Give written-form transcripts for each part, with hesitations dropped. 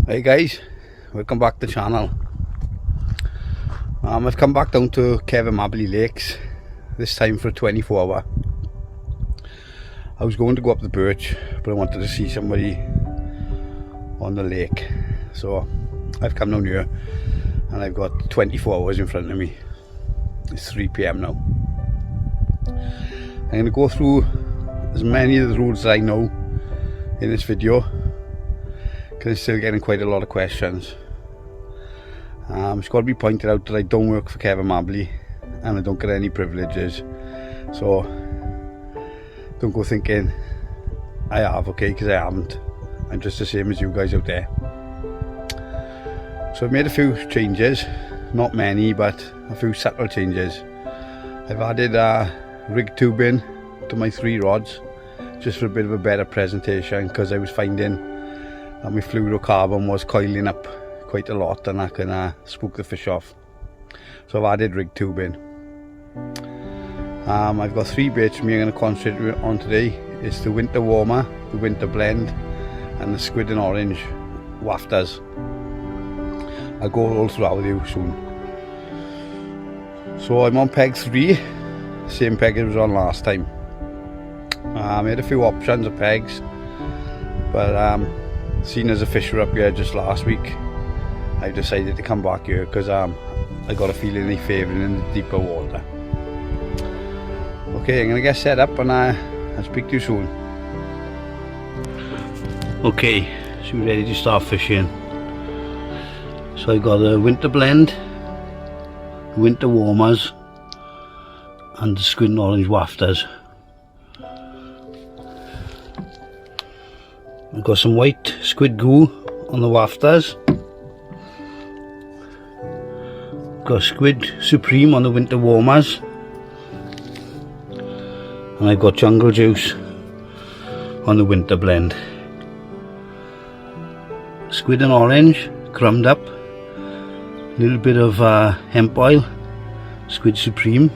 Hey guys, welcome back to the channel. I've come back down to Cefn Mably lakes, this time for a 24-hour. I was going to go up the birch, but I wanted to see somebody on the lake, so I've come down here and I've got 24 hours in front of me. It's 3 PM now. I'm going to go through as many of the rules as I know in this video, because I'm still getting quite a lot of questions. It's got to be pointed out that I don't work for Cefn Mably and I don't get any privileges, so don't go thinking I have, okay, because I haven't. I'm just the same as you guys out there. So I've made a few changes, not many, but a few subtle changes. I've added rig tubing to my 3 rods just for a bit of a better presentation, because I was finding that my fluorocarbon was coiling up quite a lot and that can spook the fish off. So I've added rig tubing. I've got 3 baits for me I'm going to concentrate on today. It's the winter warmer, the winter blend, and the squid and orange wafters. I'll go all through that with you soon. So I'm on peg 3, same peg as I was on last time. I made a few options of pegs, but seeing as the fish were up here just last week, I decided to come back here because I got a feeling they favouring in the deeper water. Okay, I'm going to get set up and I'll speak to you soon. Okay, so we're ready to start fishing. So I got a winter blend, winter warmers, and the squid and orange wafters. I've got some white squid goo on the wafters. Got squid supreme on the winter warmers. And I've got jungle juice on the winter blend. Squid and orange, crumbed up. A little bit of hemp oil, squid supreme.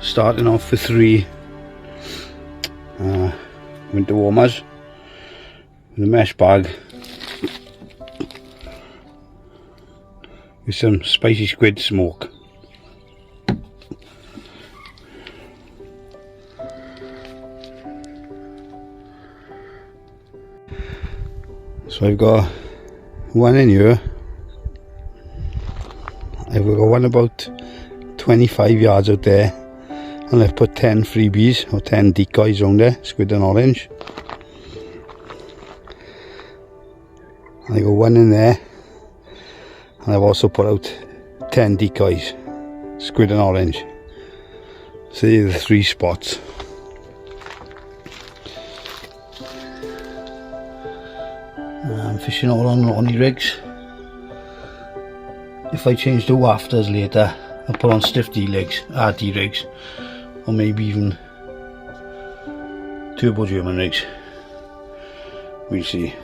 Starting off with 3 winter warmers with a mesh bag with some spicy squid smoke. So I've got one in here. I've got one about 25 yards out there, and I've put 10 freebies or 10 decoys on there, squid and orange. And I got one in there, and I've also put out 10 decoys, squid and orange. So these are the 3 spots. I'm fishing all on Lonnie rigs. If I change the wafters later, I'll put on stiff D-rigs, RT rigs, or maybe even turbo German rigs. We'll see.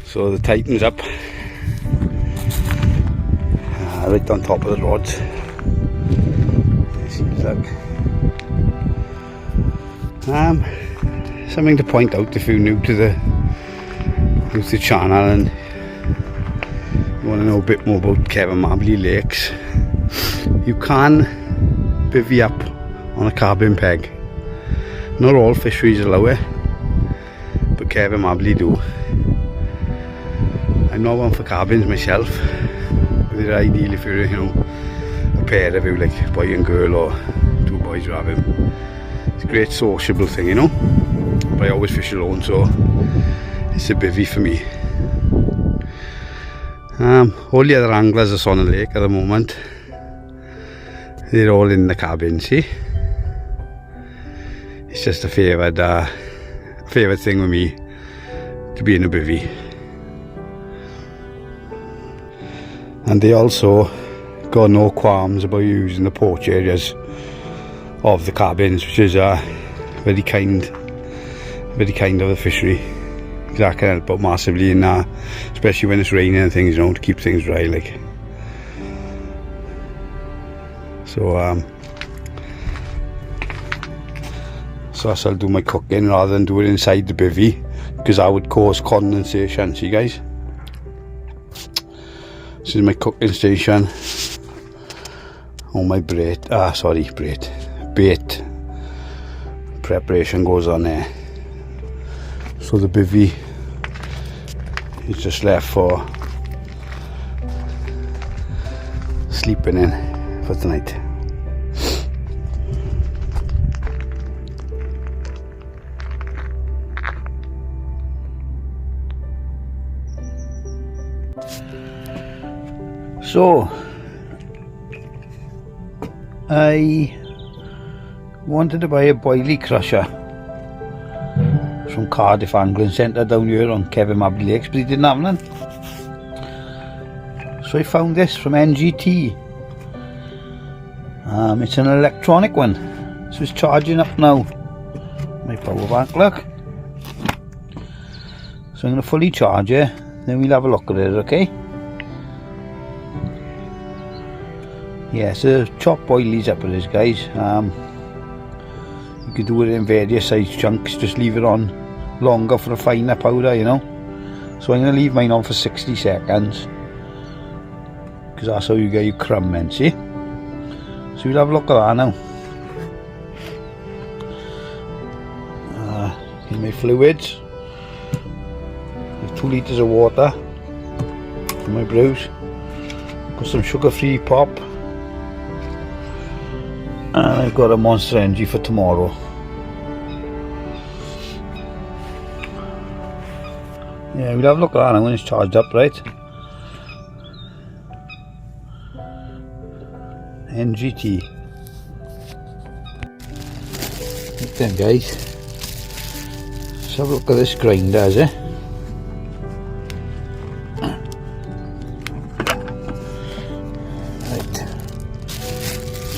So the Titan's up, right on top of the rods. Seems like something to point out if you're new to the channel and you want to know a bit more about Cefn Mably lakes. You can bivvy up on a carbon peg. Not all fisheries allow it, but Cefn Mably do. I'm not one for carbons myself, but they're ideal if you're, a pair of you, like boy and girl, or 2 boys who have him. It's a great sociable thing, but I always fish alone, so it's a bivvy for me. All the other anglers that's on the lake at the moment, they're all in the cabin, see? It's just a favourite thing with me to be in a bivvy. And they also got no qualms about using the porch areas of the cabins, which is very kind of the fishery. That can help out massively in especially when it's raining and things, to keep things dry, like. So So that's how I'll do my cooking rather than do it inside the bivvy, because that would cause condensation. See guys, this is my cooking station. All my bait preparation goes on there. So the bivvy is just left for sleeping in for tonight. So I wanted to buy a boilie crusher from Cardiff Angling Centre down here on Cefn Mably Lakes, but he didn't have none. So I found this from NGT. It's an electronic one, so it's charging up now. My power bank, look. So I'm going to fully charge it, then we'll have a look at it, okay? Yeah, so chop boilies up with this, guys. You can do it in various size chunks, just leave it on longer for a finer powder, you know. So I'm going to leave mine on for 60 seconds, because that's how you get your crumb then, see? So we'll have a look at that now. Here's my fluids. There's 2 litres of water for my brews. Got some sugar-free pop. And I've got a Monster Energy for tomorrow. Yeah, we'll have a look at that now when it's charged up, right? NGT. Right then, guys. Let's have a look at this grinder, is it?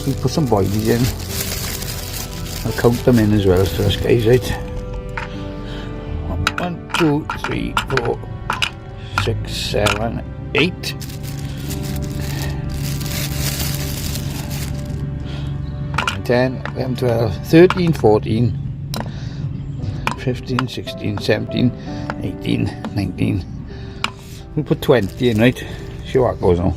We put some boilies in. I'll count them in as well for us, guys, right? 1, 2, 3, 4, 6, 7, 8. 10, 11, 12, 13, 14, 15, 16, 17, 18, 19. We'll put 20 in, right? See what goes on.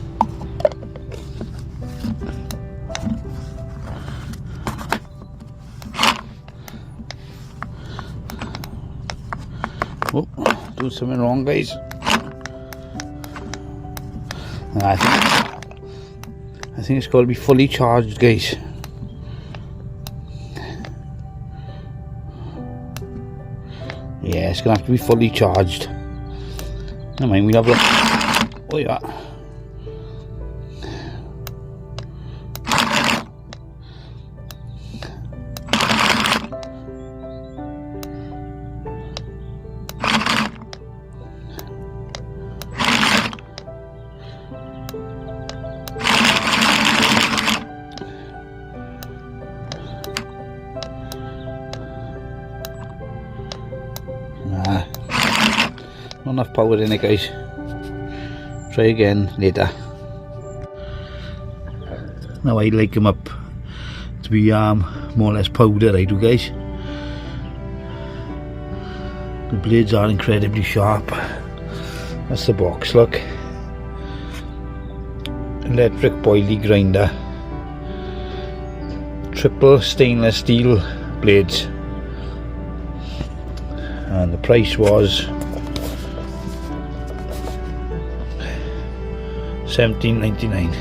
Oh, doing something wrong, guys. I think it's got to be fully charged, guys. Yeah, it's gonna have to be fully charged. Never mind, we'll have a look. Oh yeah. Not enough power in it, guys. Try again later. Now I like them up to be more or less powder, I do, guys. The blades are incredibly sharp. That's the box, look. Electric boilie grinder. Triple stainless steel blades. And the price was $17.99.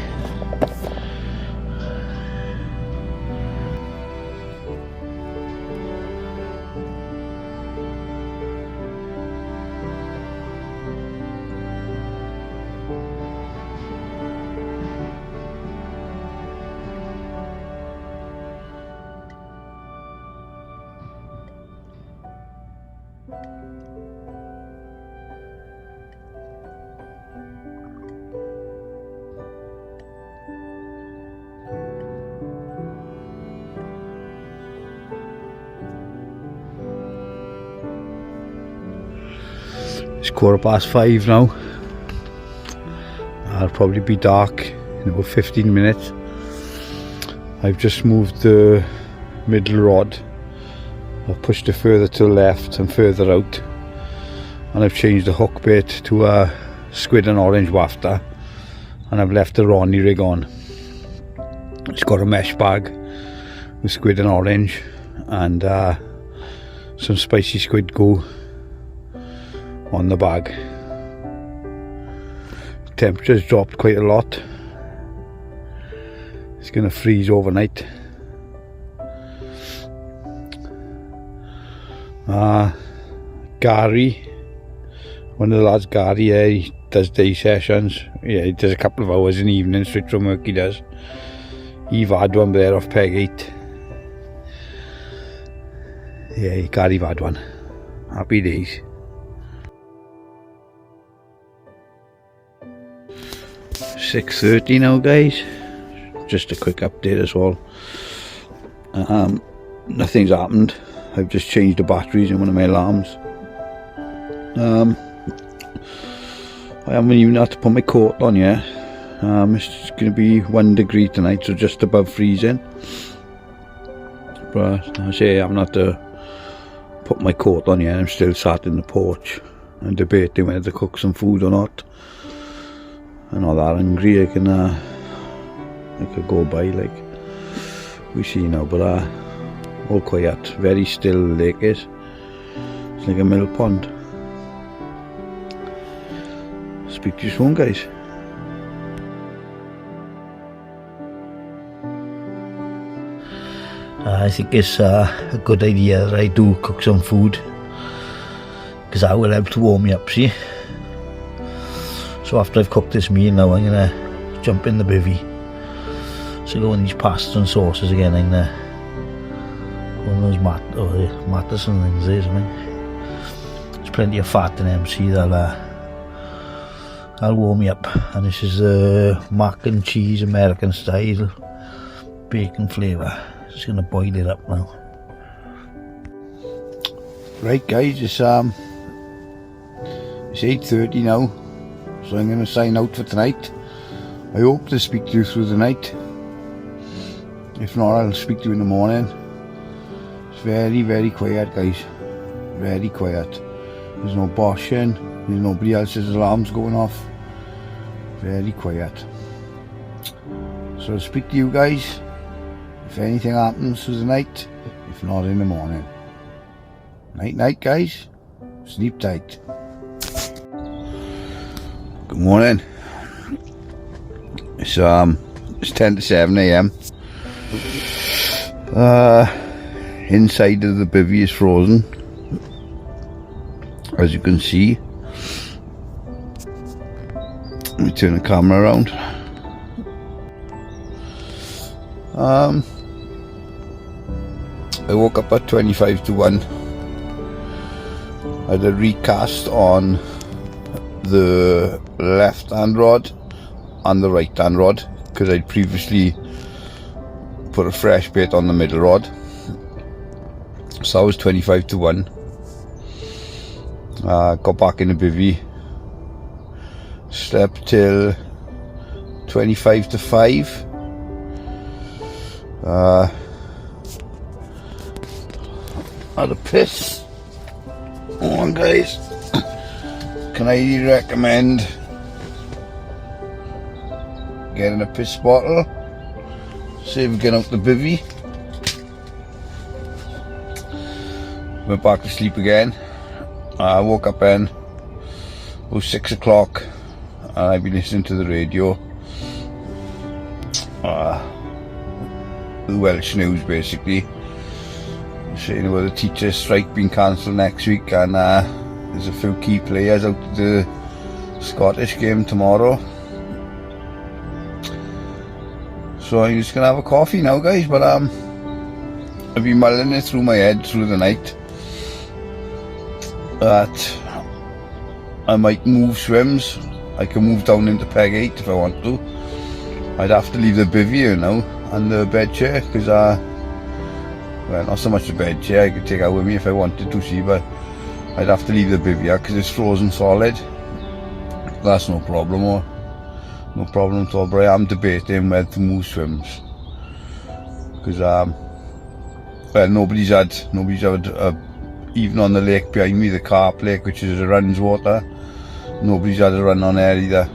It's 5:15 now. I'll probably be dark in about 15 minutes. I've just moved the middle rod I've pushed it further to the left and further out, and I've changed the hook bait to a squid and orange wafter, and I've left the Ronnie rig on. It's got a mesh bag with squid and orange and some spicy squid go on the bag. Temperature's dropped quite a lot. It's going to freeze overnight. Gary, one of the lads, Gary, he does day sessions. Yeah, he does a couple of hours in the evening straight from work. He does. He've had one there off peg 8. Yeah, Gary had one. Happy days. $6:30 now, guys. Just a quick update as well. Nothing's happened. I've just changed the batteries in one of my alarms. I haven't even had to put my coat on yet. It's going to be 1 degree tonight, so just above freezing. But I say I haven't had to put my coat on yet. I'm still sat in the porch and debating whether to cook some food or not. I'm not that hungry. I could go by, like we see now, but all quiet, very still the lake is. It's like a mill pond. Speak to you soon, guys. I think it's a good idea that I do cook some food, because that will help to warm me up, see. So after I've cooked this meal now, I'm going to jump in the bivvy. So go on these pastas and sauces again. I'm going to one of those mattas and things there, something. There's plenty of fat in them, see, that'll warm me up. And this is mac and cheese American style bacon flavour. Just going to boil it up now. Right, guys, it's 8:30 now, so I'm going to sign out for tonight. I hope to speak to you through the night. If not, I'll speak to you in the morning. It's very, very quiet, guys. Very quiet. There's no boshing. There's nobody else's alarms going off. Very quiet. So I'll speak to you guys if anything happens through the night. If not, in the morning. Night, night, guys. Sleep tight. Good morning. It's 10 to 7 AM. Inside of the bivvy is frozen, as you can see. Let me turn the camera around. I woke up at 25 to 1. I had a recast on the left hand rod and the right hand rod, because I'd previously put a fresh bait on the middle rod. So I was 25 to 1. Got back in the bivvy, slept till 25 to 5. Had a piss. Come on, guys. Can I recommend getting a piss bottle? Save getting out the bivvy. Went back to sleep again. I woke up then. It was 6 o'clock and I've been listening to the radio. The Welsh news basically. Saying about the teachers' strike being cancelled next week, and there's a few key players out at the Scottish game tomorrow. So I'm just gonna have a coffee now, guys, but I've been mulling it through my head through the night that I might move swims. I can move down into peg 8 if I want to. I'd have to leave the bivvy here now and the bed chair, because well, not so much the bed chair, I could take out with me if I wanted to, see, but I'd have to leave the bivvy because it's frozen solid. That's no problem, or no problem at all, but I am debating whether to move swims, because well, nobody's had even on the lake behind me, the Carp lake, which is a runs water, nobody's had a run on there either.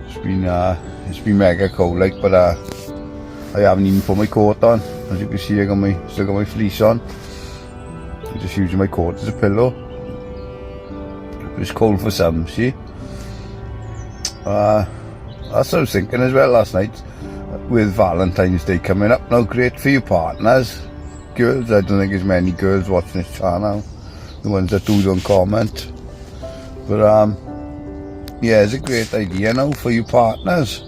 It's been mega cold like, but I haven't even put my coat on. As you can see, still got my fleece on. I'm just using my coat as a pillow. It's cold for some, see. That's what I was thinking as well last night, with Valentine's Day coming up now. Great for your partners, girls. I don't think there's many girls watching this channel. The ones that do don't comment, but yeah, it's a great idea now for your partners.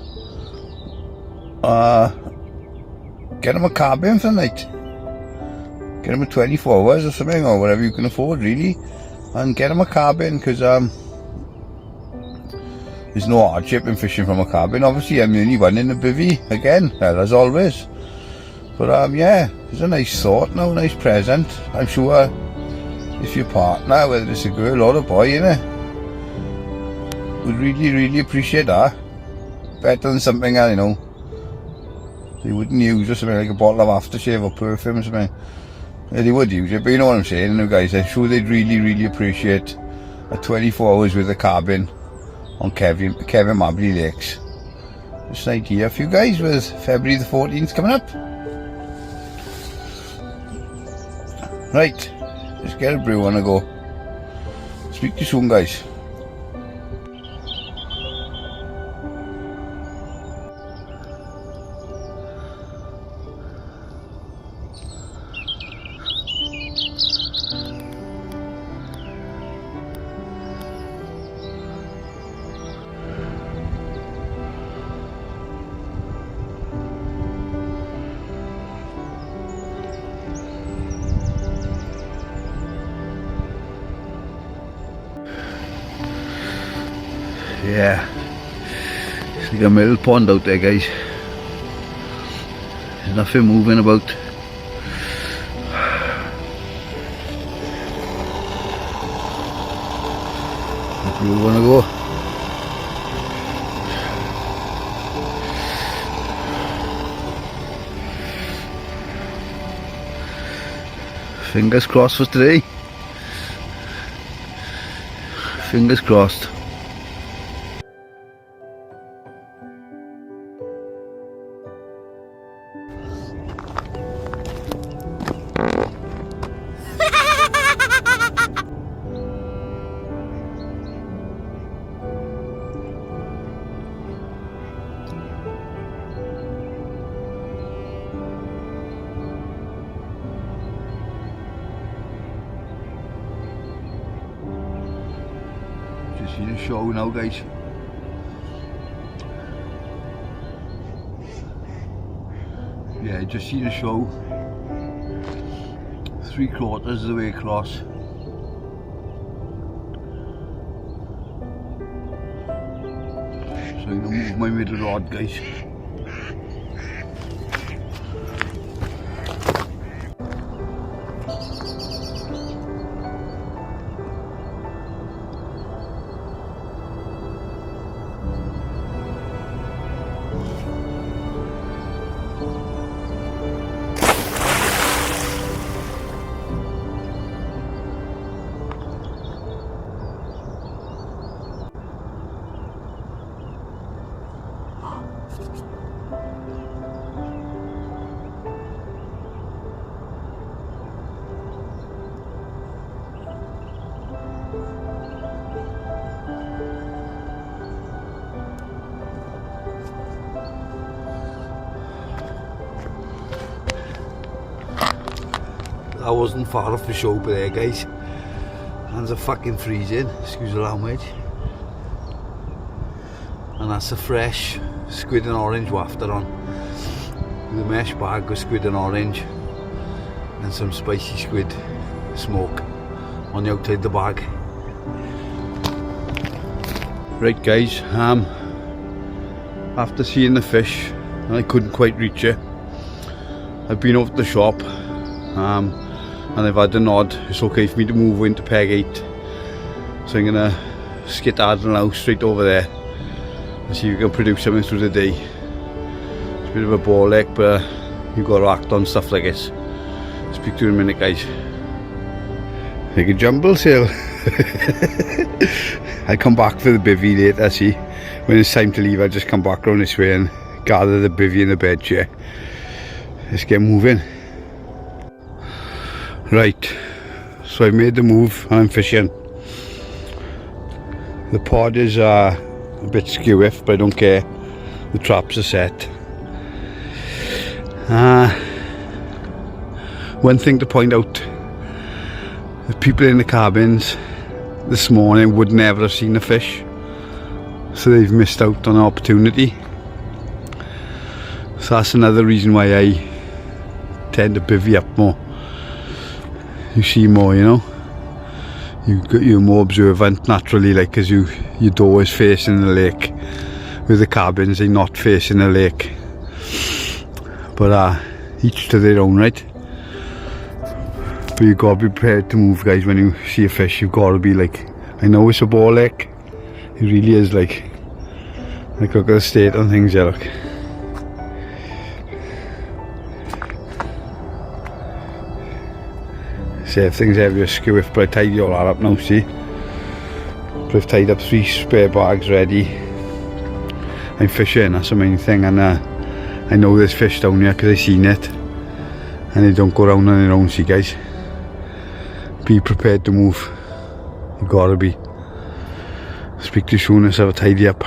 Get them a cabin for the night. Get them a 24 hours or something, or whatever you can afford really, and get them a cabin, because there's no hardship in fishing from a cabin. Obviously I'm the only one in the bivvy again, well, as always, but yeah, it's a nice thought now, nice present. I'm sure if your partner, whether it's a girl or a boy, innit, would really appreciate that. Better than something, you know, they wouldn't use, or something like a bottle of aftershave or perfume or something. Yeah, they would use it, but you know what I'm saying, you know, guys. I'm sure they'd really appreciate a 24 hours with a cabin on Cefn Mably lakes. Just an idea for you guys with February the 14th coming up. Right, let's get a brew on a go. Speak to you soon, guys. Yeah, it's like a middle pond out there, guys. There's nothing moving about. Where do we want to go? Fingers crossed for today. Fingers crossed. Just seen a show now, guys. Yeah, just seen a show. 3/4 of the way across. So I'm gonna move my middle rod, guys. I wasn't far off the shoulder there, guys. Hands are fucking freezing, excuse the language. And that's a fresh squid and orange wafted on. With a mesh bag with squid and orange and some spicy squid smoke on the outside of the bag. Right, guys, after seeing the fish and I couldn't quite reach it, I've been over to the shop and I've had a nod. It's okay for me to move into peg 8, so I'm gonna skedaddle now straight over there and see if we can produce something through the day. It's a bit of a bore lake, but you've got to act on stuff like this. Speak to you in a minute, guys. Make a jumble sale. I'll come back for the bivvy later, see. When it's time to leave, I'll just come back round this way and gather the bivvy in the bed chair. Let's get moving. Right, so I've made the move and I'm fishing. The pod is a bit skew-iff, but I don't care. The traps are set. One thing to point out, the people in the cabins this morning would never have seen the fish, so they've missed out on an opportunity. So that's another reason why I tend to bivvy up more. You see more, you know. You're more observant naturally, like, because your door is facing the lake. With the cabins, they're not facing the lake. But each to their own, right? But you've got to be prepared to move, guys. When you see a fish, you've got to be like, I know it's a ball lake. It really is like look at the state on things here, look. See, everything's heavy skew if, but I tied all that up now, see? But I've tied up 3 spare bags ready. I'm fishing, that's the main thing, and I know there's fish down here because I've seen it. And they don't go around on their own, see, guys? Be prepared to move. You gotta be. Speak to you soon as I've tidy up.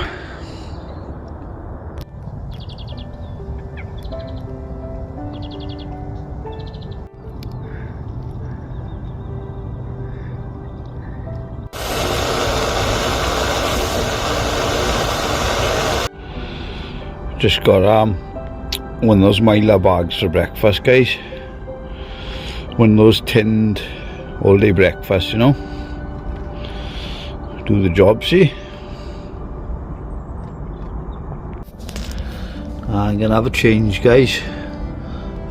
Just got one of those Mylar bags for breakfast, guys. One of those tinned all day breakfast, you know. Do the job, see. I'm gonna have a change, guys.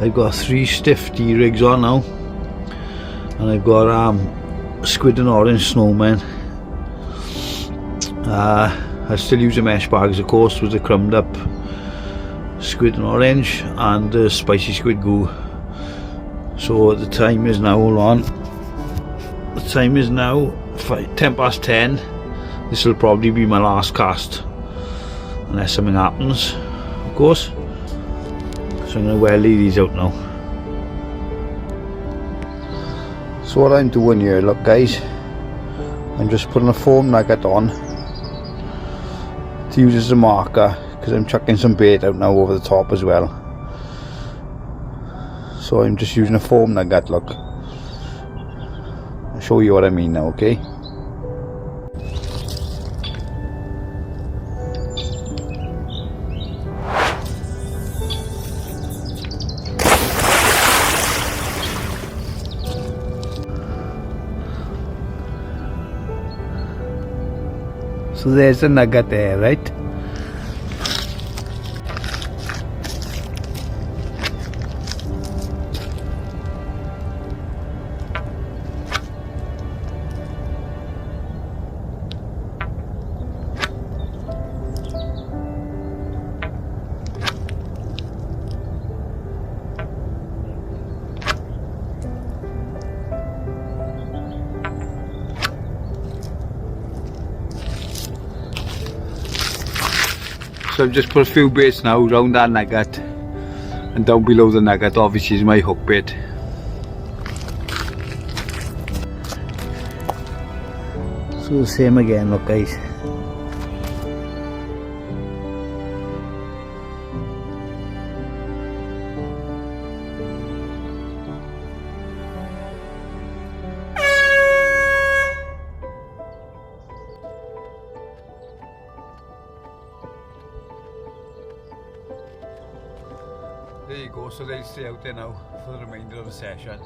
I've got 3 stiff D-rigs on now, and I've got squid and orange snowmen. I still use the mesh bags, of course, with the crumbed up squid and orange and the spicy squid goo. So the time is now, hold on, the time is now 10 past 10. This will probably be my last cast unless something happens, of course. So I'm going to welly these out now. So what I'm doing here, look, guys, I'm just putting a foam nugget on to use as a marker, because I'm chucking some bait out now over the top as well. So I'm just using a foam nugget, look. I'll show you what I mean now, okay? So there's a nugget there, right? So I've just put a few baits now around that nugget, and down below the nugget obviously is my hook bait. So the same again, look, guys. There you go, so they'll stay out there now for the remainder of the session.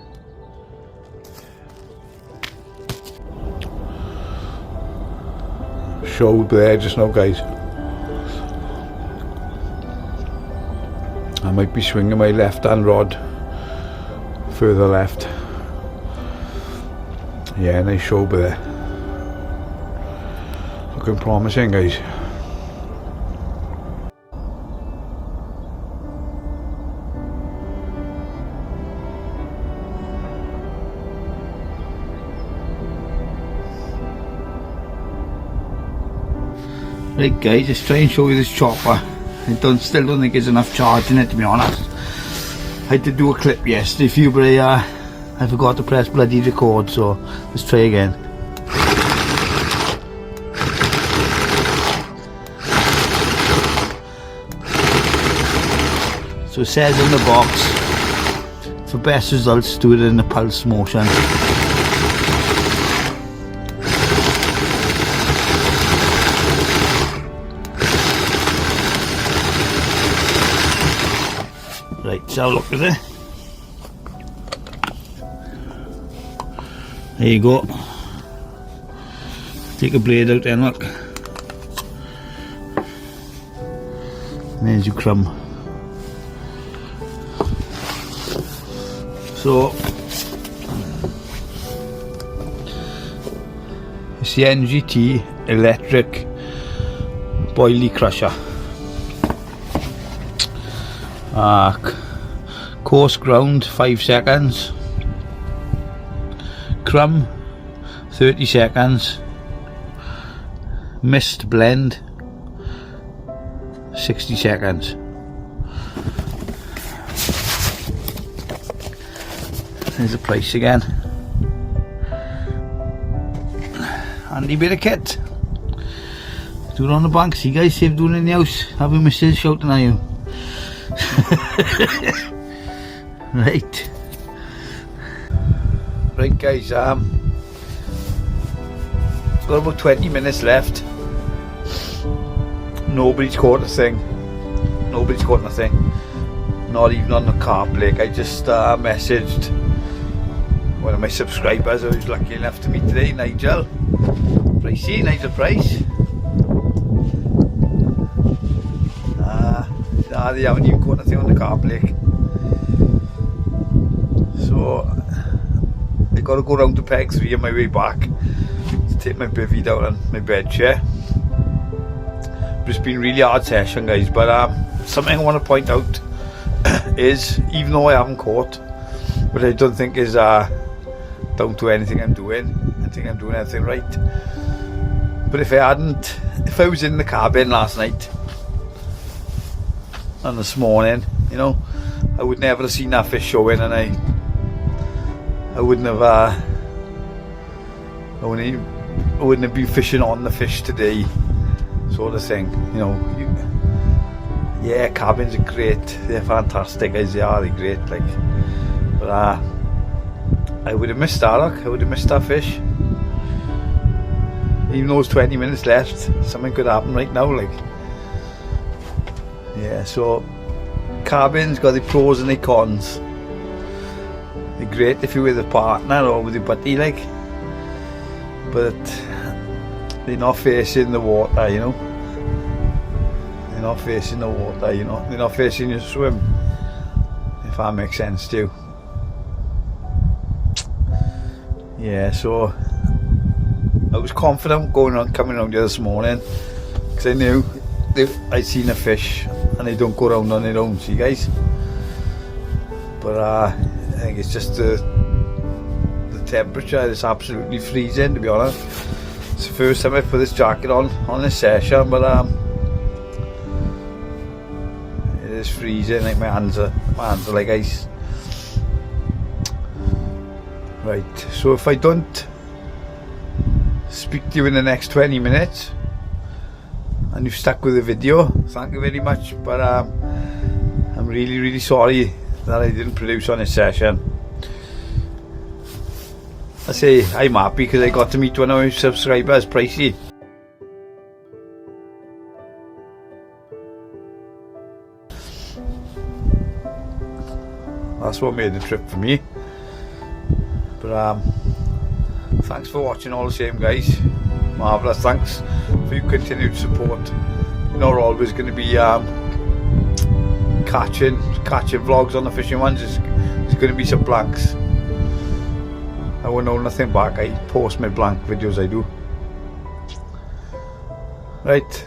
Show there just now, guys. I might be swinging my left hand rod further left. Yeah, nice show there. Looking promising, guys. Right guys, let's try and show you this chopper. I still don't think there's enough charge in it, to be honest. I had to do a clip yesterday for you, but I forgot to press bloody record, so let's try again. So it says in the box, for best results do it in a pulse motion. Right, let's have a look at it. There you go. Take a blade out then, look. There's your crumb. So, it's the NGT electric boilie crusher. Coarse ground 5 seconds, crumb 30 seconds, mist blend 60 seconds. There's the price again. Handy bit of kit. Do it on the bank. See guys, save doing it in the house. Have your missus shouting at you. Right guys, got about 20 minutes left. Nobody's caught a thing. Nobody's caught nothing. Not even on the carp lake. I just messaged one of my subscribers who was lucky enough to meet today, Nigel. Pricey, Nigel Price. They haven't even caught nothing on the carp lake. So I got to go round to Peg 3 on my way back to take my bivvy down on my bed chair. But it's been a really hard session guys, but something I want to point out is, even though I haven't caught, but I don't think is down to anything I'm doing. I think I'm doing everything right. But if I was in the cabin last night and this morning, you know, I would never have seen that fish showing, and I wouldn't have I wouldn't have been fishing on the fish today, sort of thing, you know. Yeah, cabins are great, they're fantastic as they are, they're great, like, but I would have missed that, look. I would have missed that fish. Even though it's 20 minutes left, something could happen right now, like. Yeah, so cabins got the pros and the cons. They're great if you're with a partner or with your buddy, like, but they're not facing the water, you know. They're not facing the water, you know. They're not facing your swim, if that makes sense to you. Yeah, so I was confident coming around here this morning because I knew I'd seen a fish and they don't go around on their own, see guys. But I think it's just the temperature is absolutely freezing, to be honest. It's the first time I put this jacket on this session, but it is freezing, like my hands are like ice. Right, so if I don't speak to you in the next 20 minutes and you've stuck with the video, thank you very much, but I'm really sorry that I didn't produce on this session. I say I'm happy because I got to meet one of my subscribers, Pricey. That's what made the trip for me. But thanks for watching all the same guys. Marvellous, thanks for your continued support. You're not always going to be catching vlogs on the fishing ones. There's going to be some blanks. I won't hold nothing back. I post my blank videos, I do. Right,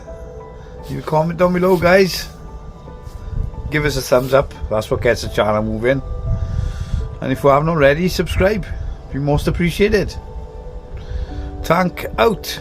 leave a comment down below guys. Give us a thumbs up, that's what gets the channel moving. And if you haven't already, subscribe, be most appreciated. Tank out.